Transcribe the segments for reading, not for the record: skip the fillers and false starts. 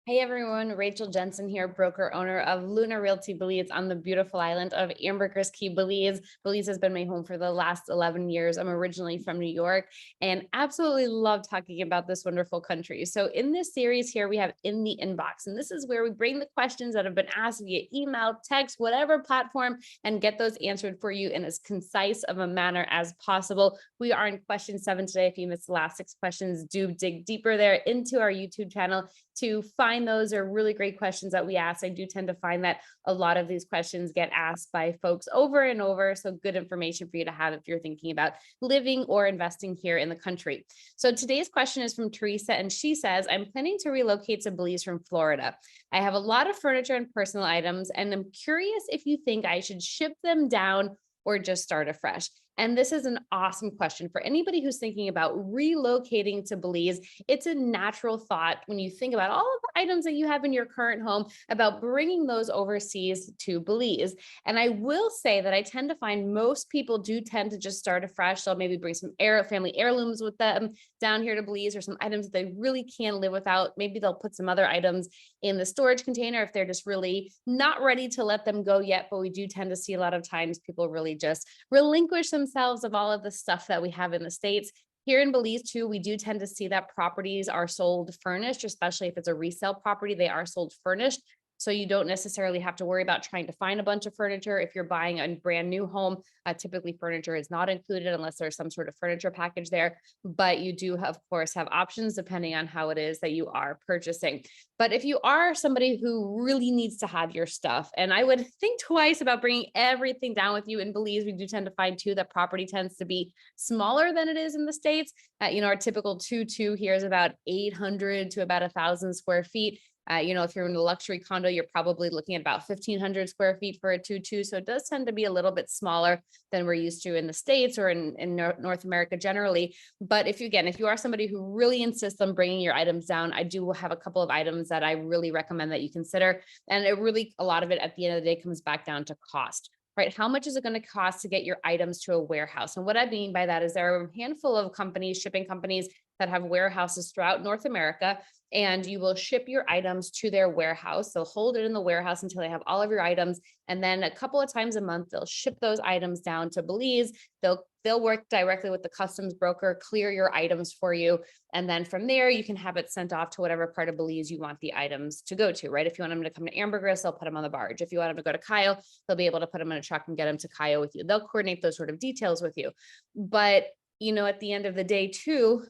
Hey everyone, Rachel Jensen here, broker owner of Luna Realty-Belize on the beautiful island of Ambergris Key, Belize. Belize has been my home for the last 11 years. I'm originally from New York and absolutely love talking about this wonderful country. So in this series here, we have In the Inbox, and this is where we bring the questions that have been asked via email, text, whatever platform, and get those answered for you in as concise of a manner as possible. We are in question 7 today. If you missed the last 6 questions, do dig deeper there into our YouTube channel to find those are really great questions that we ask. I do tend to find that a lot of these questions get asked by folks over and over. So good information for you to have if you're thinking about living or investing here in the country. So today's question is from Theresa, and she says, I'm planning to relocate to Belize from Florida. I have a lot of furniture and personal items, and I'm curious if you think I should ship them down or just start afresh. And this is an awesome question for anybody who's thinking about relocating to Belize. It's a natural thought when you think about all of the items that you have in your current home about bringing those overseas to Belize. And I will say that I tend to find most people do tend to just start afresh. They'll maybe bring some family heirlooms with them down here to Belize, or some items that they really can't live without. Maybe they'll put some other items in the storage container if they're just really not ready to let them go yet. But we do tend to see a lot of times people really just relinquish themselves of all of the stuff that we have in the States. Here in Belize too, we do tend to see that properties are sold furnished, especially if it's a resale property, they are sold furnished. So you don't necessarily have to worry about trying to find a bunch of furniture. If you're buying a brand new home, typically furniture is not included unless there's some sort of furniture package there. But you do, of course, have options depending on how it is that you are purchasing. But if you are somebody who really needs to have your stuff, and I would think twice about bringing everything down with you in Belize, we do tend to find too that property tends to be smaller than it is in the States. Our typical 2-2 here is about 800 to about 1,000 square feet. If you're in a luxury condo, you're probably looking at about 1,500 square feet for a 2-2. So it does tend to be a little bit smaller than we're used to in the States or in North America generally. But if you are somebody who really insists on bringing your items down, I do have a couple of items that I really recommend that you consider. And a lot of it at the end of the day comes back down to cost. Right? How much is it going to cost to get your items to a warehouse? And what I mean by that is there are a handful of companies, shipping companies that have warehouses throughout North America, and you will ship your items to their warehouse. They'll hold it in the warehouse until they have all of your items. And then a couple of times a month, they'll ship those items down to Belize. They'll work directly with the customs broker, clear your items for you. And then from there, you can have it sent off to whatever part of Belize you want the items to go to, right? If you want them to come to Ambergris, they'll put them on the barge. If you want them to go to Cayo, they'll be able to put them in a truck and get them to Cayo with you. They'll coordinate those sort of details with you. But at the end of the day too,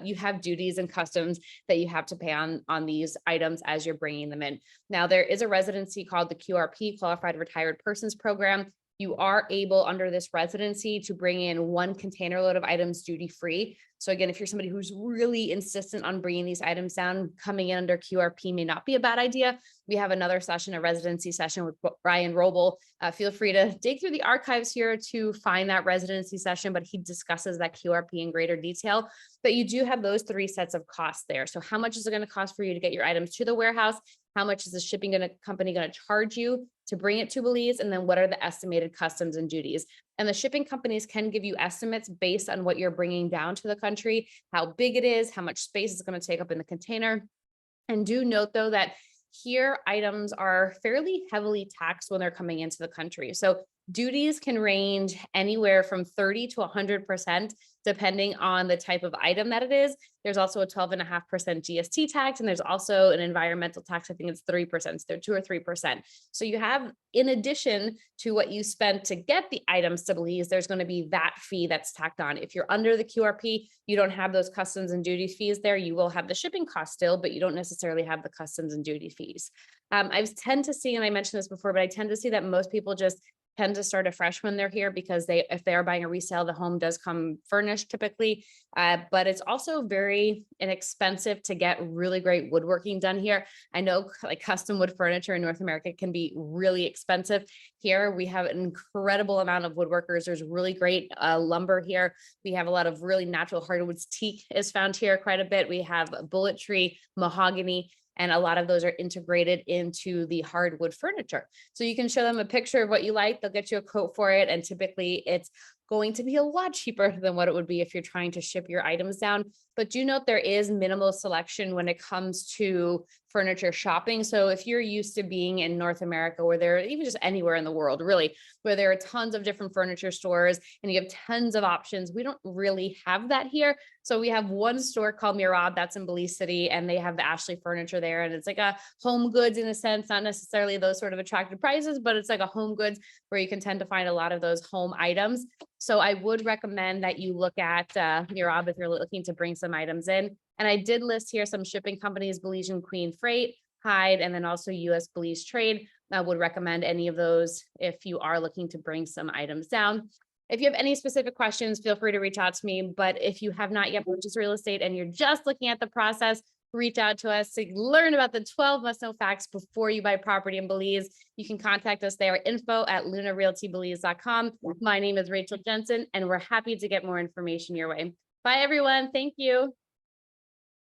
you have duties and customs that you have to pay on these items as you're bringing them in. Now, there is a residency called the QRP, Qualified Retired Persons Program. You are able under this residency to bring in 1 container load of items duty free. So again, if you're somebody who's really insistent on bringing these items down, coming in under QRP may not be a bad idea. We have another session, a residency session with Brian Roble. Feel free to dig through the archives here to find that residency session, but he discusses that QRP in greater detail. But you do have those 3 sets of costs there. So how much is it going to cost for you to get your items to the warehouse? How much is the shipping company going to charge you to bring it to Belize? And then what are the estimated customs and duties? And the shipping companies can give you estimates based on what you're bringing down to the country, how big it is, how much space it's going to take up in the container. And do note though that here items are fairly heavily taxed when they're coming into the country. So duties can range anywhere from 30 to 100%, depending on the type of item that it is. There's also a 12.5% GST tax, and there's also an environmental tax. I think it's 3%. So they're 2 or 3%. So you have, in addition to what you spent to get the items to Belize, there's going to be that fee that's tacked on. If you're under the QRP, you don't have those customs and duty fees there. You will have the shipping cost still, but you don't necessarily have the customs and duty fees. I tend to see, and I mentioned this before, but I tend to see that most people just tend to start afresh when they're here because if they are buying a resale, the home does come furnished typically, but it's also very inexpensive to get really great woodworking done here. I know like custom wood furniture in North America can be really expensive. Here we have an incredible amount of woodworkers. There's really great lumber here. We have a lot of really natural hardwoods. Teak is found here quite a bit. We have bullet tree, mahogany, and a lot of those are integrated into the hardwood furniture. So you can show them a picture of what you like. They'll get you a quote for it. And typically it's going to be a lot cheaper than what it would be if you're trying to ship your items down. but do note there is minimal selection when it comes to furniture shopping. So if you're used to being in North America, where there, even just anywhere in the world, really, where there are tons of different furniture stores and you have tons of options, we don't really have that here. So we have one store called Mirab that's in Belize City, and they have the Ashley furniture there. And it's like a home goods in a sense, not necessarily those sort of attractive prices, but it's like a home goods where you can tend to find a lot of those home items. So I would recommend that you look at Mirab if you're looking to bring some items in. And I did list here some shipping companies: Belizean Queen Freight, Hyde, and then also US Belize Trade. I would recommend any of those if you are looking to bring some items down. If you have any specific questions, feel free to reach out to me. But if you have not yet purchased real estate and you're just looking at the process, reach out to us to learn about the 12 must-know facts before you buy property in Belize. You can contact us there, info@lunarealtybelize.com. My name is Rachel Jensen, and we're happy to get more information your way. Bye, everyone. Thank you.